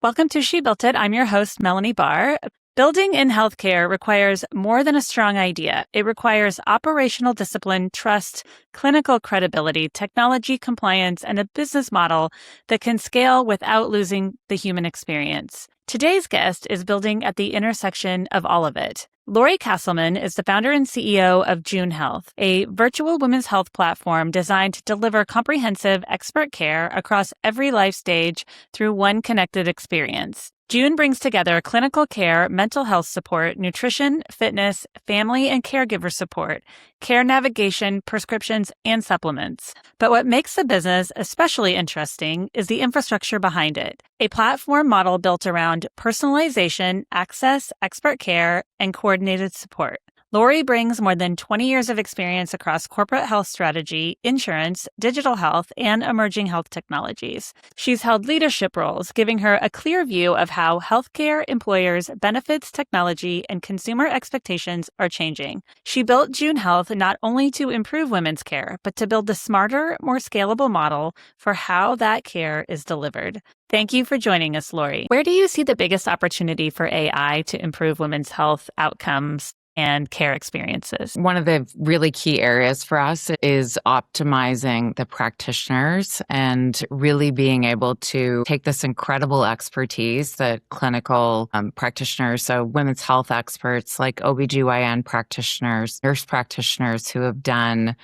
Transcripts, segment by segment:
Welcome to She Built It. I'm your host, Melanie Barr. Building in healthcare requires more than a strong idea. It requires operational discipline, trust, clinical credibility, technology compliance, and a business model that can scale without losing the human experience. Today's guest is building at the intersection of all of it. Lori Casselman is the founder and CEO of June Health, a virtual women's health platform designed to deliver comprehensive expert care across every life stage through one connected experience. June brings together clinical care, mental health support, nutrition, fitness, family and caregiver support, care navigation, prescriptions, and supplements. But what makes the business especially interesting is the infrastructure behind it. A platform model built around personalization, access, expert care, and coordinated support. Lori brings more than 20 years of experience across corporate health strategy, insurance, digital health, and emerging health technologies. She's held leadership roles, giving her a clear view of how healthcare, employers, benefits, technology, and consumer expectations are changing. She built June Health not only to improve women's care, but to build a smarter, more scalable model for how that care is delivered. Thank you for joining us, Lori. Where do you see the biggest opportunity for AI to improve women's health outcomes and care experiences? One of the really key areas for us is optimizing the practitioners and really being able to take this incredible expertise that clinical practitioners, so women's health experts like OBGYN practitioners, nurse practitioners who have done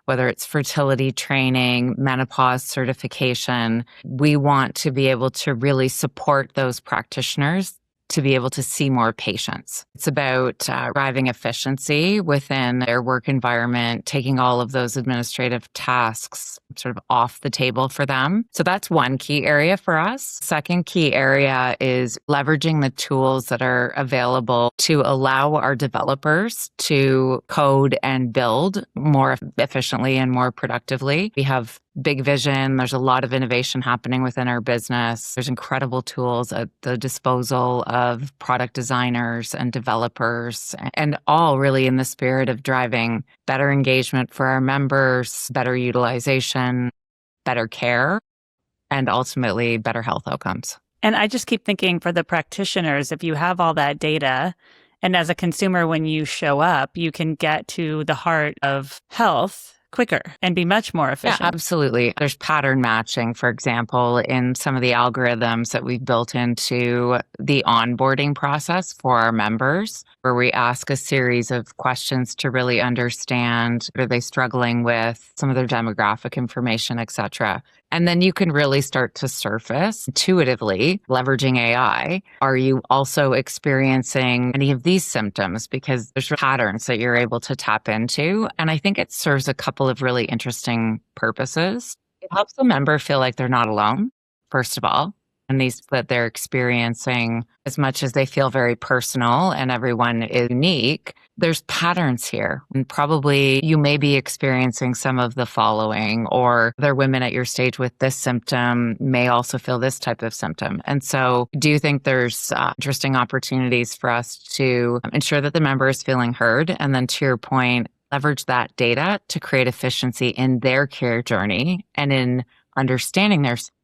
whether it's fertility training, menopause certification, we want to be able to really support those practitioners to be able to see more patients. It's about driving efficiency within their work environment, taking all of those administrative tasks sort of off the table for them. So that's one key area for us. Second key area is leveraging the tools that are available to allow our developers to code and build more efficiently and more productively. We have big vision. There's a lot of innovation happening within our business. There's incredible tools at the disposal of product designers and developers, and all really in the spirit of driving better engagement for our members, better utilization, better care, and ultimately better health outcomes. And I just keep thinking for the practitioners, if you have all that data, and as a consumer, when you show up, you can get to the heart of health quicker and be much more efficient. Yeah, absolutely. There's pattern matching, for example, in some of the algorithms that we've built into the onboarding process for our members, where we ask a series of questions to really understand, are they struggling with some of their demographic information, et cetera. And then you can really start to surface intuitively, leveraging AI. Are you also experiencing any of these symptoms? Because there's patterns that you're able to tap into. And I think it serves a couple of really interesting purposes. It helps the member feel like they're not alone, first of all, and that they're experiencing, as much as they feel very personal and everyone is unique, there's patterns here. And probably you may be experiencing some of the following, or other women at your stage with this symptom may also feel this type of symptom. And so do you think there's interesting opportunities for us to ensure that the member is feeling heard? And then to your point, leverage that data to create efficiency in their care journey and in understanding their symptoms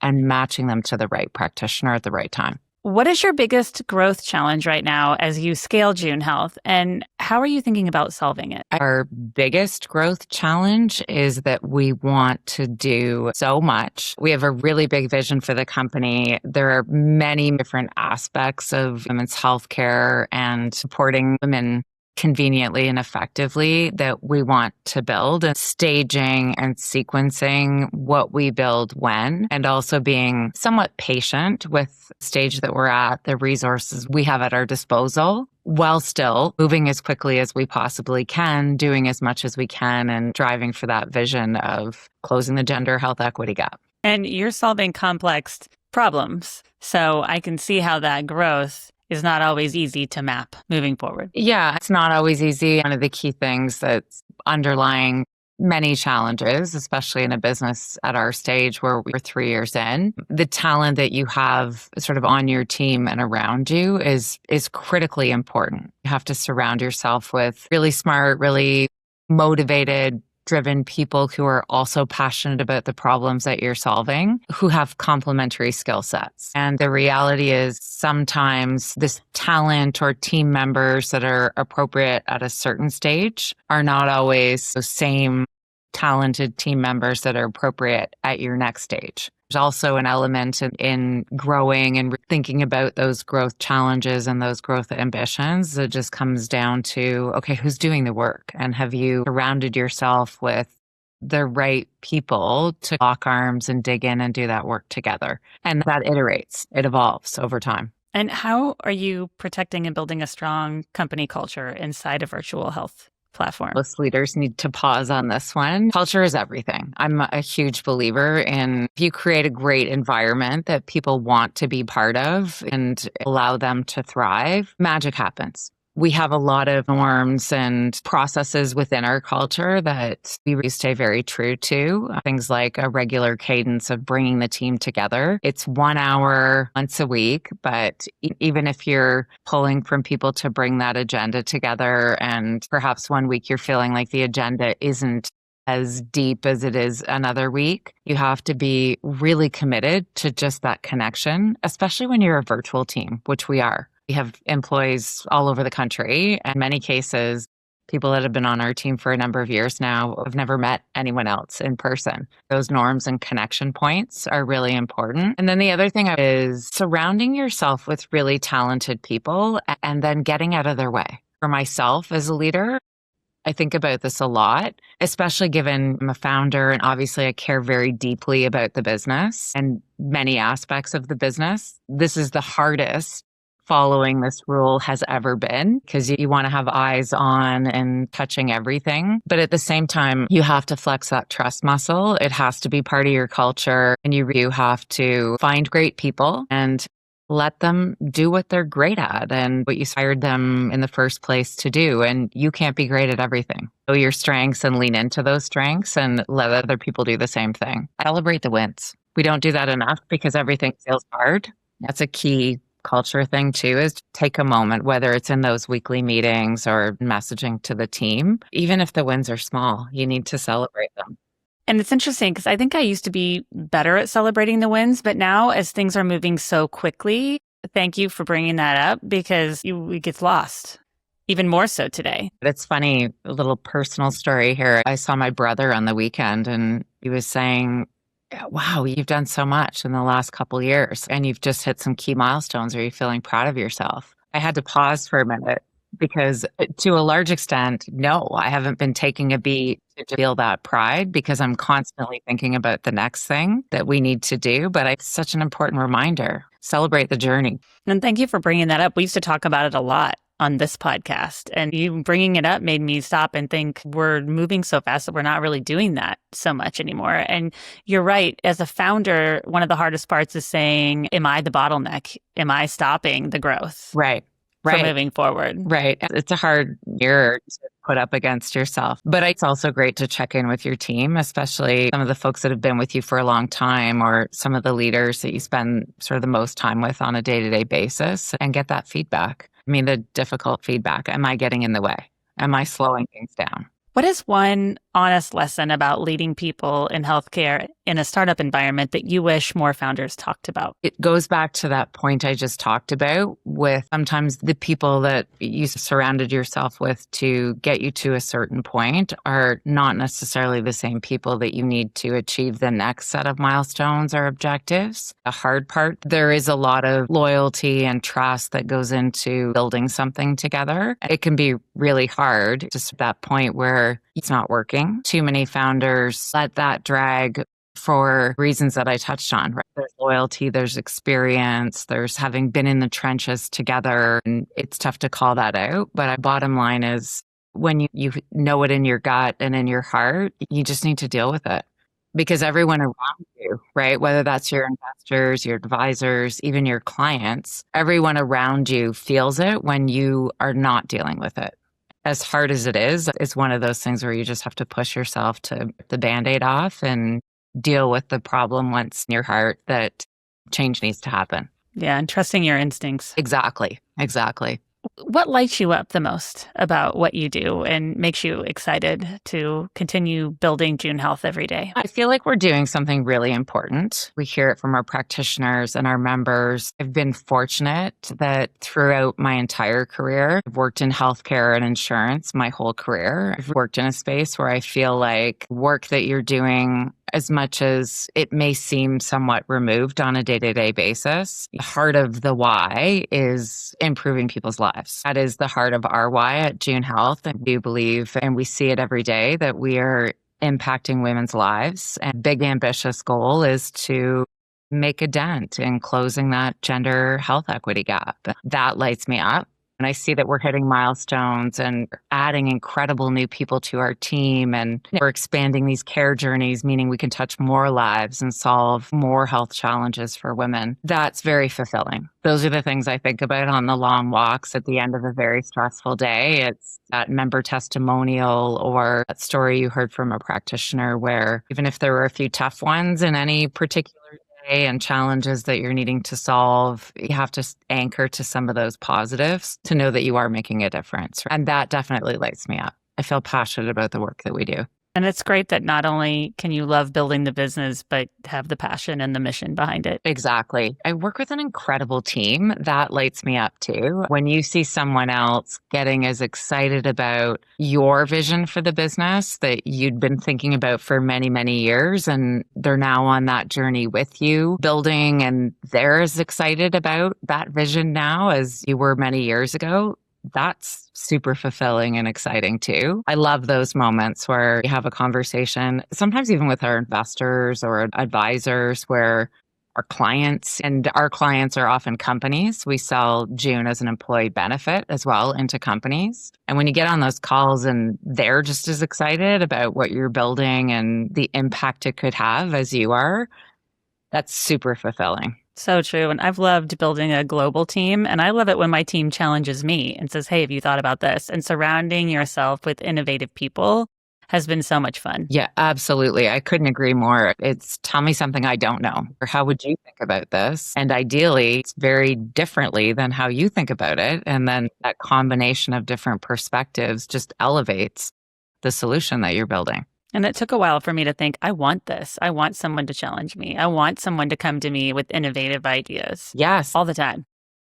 and matching them to the right practitioner at the right time. What is your biggest growth challenge right now as you scale June Health, and how are you thinking about solving it? Our biggest growth challenge is that we want to do so much. We have a really big vision for the company. There are many different aspects of women's healthcare and supporting women conveniently and effectively that we want to build, and staging and sequencing what we build when, and also being somewhat patient with the stage that we're at, the resources we have at our disposal, while still moving as quickly as we possibly can, doing as much as we can, and driving for that vision of closing the gender health equity gap. And you're solving complex problems. So I can see how that growth is not always easy to map moving forward. Yeah, it's not always easy. One of the key things that's underlying many challenges, especially in a business at our stage where we're 3 years in, the talent that you have sort of on your team and around you is critically important. You have to surround yourself with really smart, really motivated driven people who are also passionate about the problems that you're solving, who have complementary skill sets. And the reality is sometimes this talent or team members that are appropriate at a certain stage are not always the same talented team members that are appropriate at your next stage. There's also an element in growing and thinking about those growth challenges and those growth ambitions. It just comes down to, okay, who's doing the work? And have you surrounded yourself with the right people to lock arms and dig in and do that work together? And that iterates, it evolves over time. And how are you protecting and building a strong company culture inside a virtual health platform? Most leaders need to pause on this one. Culture is everything. I'm a huge believer in if you create a great environment that people want to be part of and allow them to thrive, magic happens. We have a lot of norms and processes within our culture that we stay very true to. Things like a regular cadence of bringing the team together. It's 1 hour once a week, but even if you're pulling from people to bring that agenda together, and perhaps one week you're feeling like the agenda isn't as deep as it is another week, you have to be really committed to just that connection, especially when you're a virtual team, which we are. We have employees all over the country. In many cases, people that have been on our team for a number of years now have never met anyone else in person. Those norms and connection points are really important. And then the other thing is surrounding yourself with really talented people and then getting out of their way. For myself as a leader, I think about this a lot, especially given I'm a founder and obviously I care very deeply about the business and many aspects of the business. This is the hardest following this rule has ever been, because you want to have eyes on and touching everything. But at the same time, you have to flex that trust muscle. It has to be part of your culture, and you have to find great people and let them do what they're great at and what you hired them in the first place to do. And you can't be great at everything. Know your strengths and lean into those strengths and let other people do the same thing. Celebrate the wins. We don't do that enough because everything feels hard. That's a key culture thing too, is to take a moment, whether it's in those weekly meetings or messaging to the team. Even if the wins are small, you need to celebrate them. And it's interesting because I think I used to be better at celebrating the wins, but now as things are moving so quickly, thank you for bringing that up because it gets lost. Even more so today. It's funny, a little personal story here. I saw my brother on the weekend and he was saying, wow, you've done so much in the last couple of years and you've just hit some key milestones. Are you feeling proud of yourself? I had to pause for a minute because to a large extent, no, I haven't been taking a beat to feel that pride because I'm constantly thinking about the next thing that we need to do. But it's such an important reminder. Celebrate the journey. And thank you for bringing that up. We used to talk about it a lot on this podcast, and you bringing it up made me stop and think we're moving so fast that we're not really doing that so much anymore. And you're right. As a founder, one of the hardest parts is saying, am I the bottleneck? Am I stopping the growth? Right. For moving forward. Right. It's a hard mirror to put up against yourself. But it's also great to check in with your team, especially some of the folks that have been with you for a long time or some of the leaders that you spend sort of the most time with on a day-to-day basis and get that feedback. I mean, the difficult feedback. Am I getting in the way? Am I slowing things down? What is one honest lesson about leading people in healthcare in a startup environment that you wish more founders talked about? It goes back to that point I just talked about with sometimes the people that you surrounded yourself with to get you to a certain point are not necessarily the same people that you need to achieve the next set of milestones or objectives. The hard part, there is a lot of loyalty and trust that goes into building something together. It can be really hard just at that point where it's not working. Too many founders let that drag for reasons that I touched on. Right? There's loyalty, there's experience, there's having been in the trenches together, and it's tough to call that out. But bottom line is when you know it in your gut and in your heart, you just need to deal with it. Because everyone around you, right, whether that's your investors, your advisors, even your clients, everyone around you feels it when you are not dealing with it. As hard as it is, it's one of those things where you just have to push yourself to rip the Band-Aid off and deal with the problem once in your heart that change needs to happen. Yeah, and trusting your instincts. Exactly. What lights you up the most about what you do and makes you excited to continue building June Health every day? I feel like we're doing something really important. We hear it from our practitioners and our members. I've been fortunate that throughout my entire career, I've worked in healthcare and insurance my whole career. I've worked in a space where I feel like work that you're doing, as much as it may seem somewhat removed on a day-to-day basis, the heart of the why is improving people's lives. That is the heart of our why at June Health. And we believe, and we see it every day, that we are impacting women's lives. And big ambitious goal is to make a dent in closing that gender health equity gap. That lights me up. And I see that we're hitting milestones and adding incredible new people to our team. And we're expanding these care journeys, meaning we can touch more lives and solve more health challenges for women. That's very fulfilling. Those are the things I think about on the long walks at the end of a very stressful day. It's that member testimonial or that story you heard from a practitioner where even if there were a few tough ones in any particular and challenges that you're needing to solve, you have to anchor to some of those positives to know that you are making a difference. And that definitely lights me up. I feel passionate about the work that we do. And it's great that not only can you love building the business, but have the passion and the mission behind it. Exactly. I work with an incredible team. That lights me up too. When you see someone else getting as excited about your vision for the business that you'd been thinking about for many, many years, and they're now on that journey with you, building, and they're as excited about that vision now as you were many years ago, that's super fulfilling and exciting too. I love those moments where we have a conversation, sometimes even with our investors or advisors, where our clients are often companies. We sell June as an employee benefit as well into companies. And when you get on those calls and they're just as excited about what you're building and the impact it could have as you are, that's super fulfilling. So true. And I've loved building a global team. And I love it when my team challenges me and says, hey, have you thought about this? And surrounding yourself with innovative people has been so much fun. Yeah, absolutely. I couldn't agree more. It's tell me something I don't know, or how would you think about this? And ideally, it's very differently than how you think about it. And then that combination of different perspectives just elevates the solution that you're building. And it took a while for me to think, I want this. I want someone to challenge me. I want someone to come to me with innovative ideas. Yes. All the time,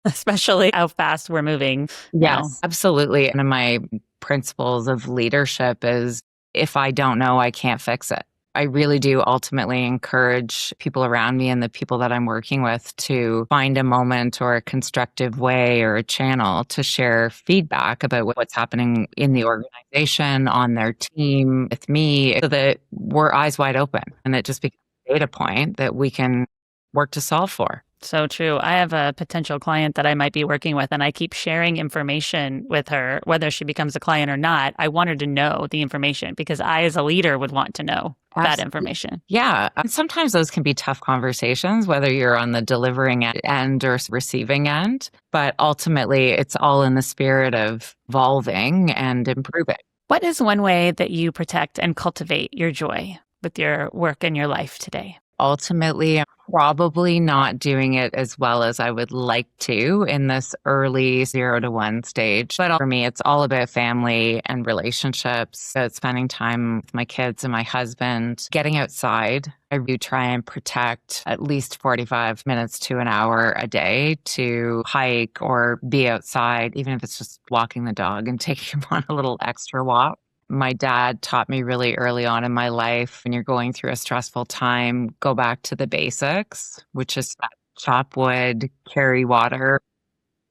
especially how fast we're moving. Yes, absolutely. One of my principles of leadership is if I don't know, I can't fix it. I really do ultimately encourage people around me and the people that I'm working with to find a moment or a constructive way or a channel to share feedback about what's happening in the organization, on their team, with me, so that we're eyes wide open and it just becomes a data point that we can work to solve for. So true. I have a potential client that I might be working with, and I keep sharing information with her, whether she becomes a client or not. I want her to know the information because I, as a leader, would want to know that information. Yeah. And sometimes those can be tough conversations, whether you're on the delivering end or receiving end. But ultimately, it's all in the spirit of evolving and improving. What is one way that you protect and cultivate your joy with your work and your life today? Ultimately, I'm probably not doing it as well as I would like to in this early 0 to 1 stage. But for me, it's all about family and relationships, about spending time with my kids and my husband, getting outside. I do try and protect at least 45 minutes to an hour a day to hike or be outside, even if it's just walking the dog and taking him on a little extra walk. My dad taught me really early on in my life, when you're going through a stressful time, go back to the basics, which is that chop wood, carry water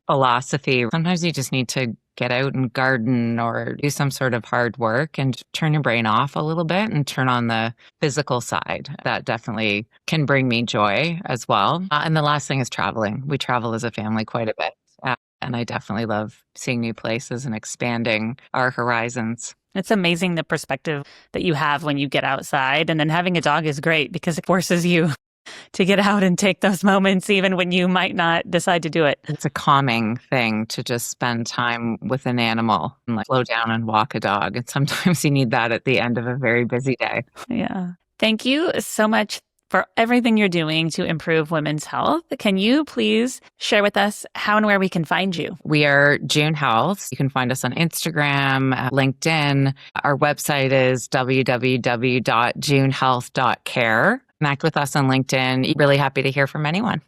philosophy. Sometimes you just need to get out and garden or do some sort of hard work and turn your brain off a little bit and turn on the physical side. That definitely can bring me joy as well. And the last thing is traveling. We travel as a family quite a bit. And I definitely love seeing new places and expanding our horizons. It's amazing the perspective that you have when you get outside. And then having a dog is great because it forces you to get out and take those moments, even when you might not decide to do it. It's a calming thing to just spend time with an animal and slow down and walk a dog. And sometimes you need that at the end of a very busy day. Yeah. Thank you so much for everything you're doing to improve women's health. Can you please share with us how and where we can find you? We are June Health. You can find us on Instagram, LinkedIn. Our website is www.junehealth.care. Connect with us on LinkedIn. Really happy to hear from anyone.